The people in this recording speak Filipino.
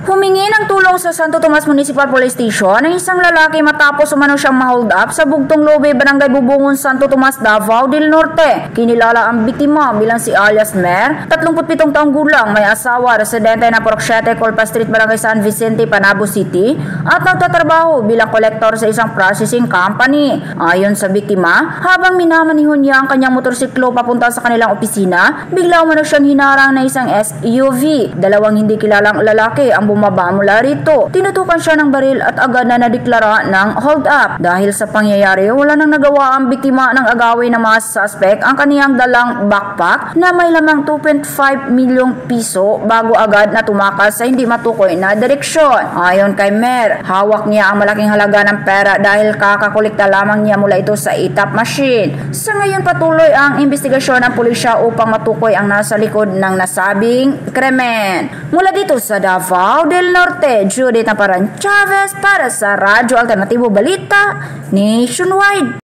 Humingi ng tulong sa Santo Tomas Municipal Police Station ang isang lalaki matapos umano siyang ma-hold up sa Bugtong Lobe, Barangay Bubungon, Santo Tomas, Davao del Norte. Kinilala ang biktima bilang si alias Mer, 37 taong gulang, may asawa, residente ng Purok 7, Colpa Street, Barangay San Vicente, Panabo City, at nagtatrabaho bilang kolektor sa isang processing company. Ayon sa biktima, habang minamanihon niya ang kanyang motorsiklo papunta sa kanilang opisina, bigla umano siyang hinarang na isang SUV. Dalawang hindi kilalang lalaki ang bumaba mula rito. Tinutukan siya ng baril at agad na nadeklara ng hold up. Dahil sa pangyayari, wala nang nagawa ang biktima ng agawin ng mga suspect ang kaniyang dalang backpack na may lamang 2.5 milyong piso bago agad na tumakas sa hindi matukoy na direksyon. Ayon kay Mer, hawak niya ang malaking halaga ng pera dahil kakakolekta lamang niya mula ito sa ATAP machine. Sa ngayon patuloy ang investigasyon ng pulisya upang matukoy ang nasa likod ng nasabing krimen. Mula dito sa Davao del Norte, Judith Naparan Chavez para sa Radyo Alternatibo Balita Nationwide.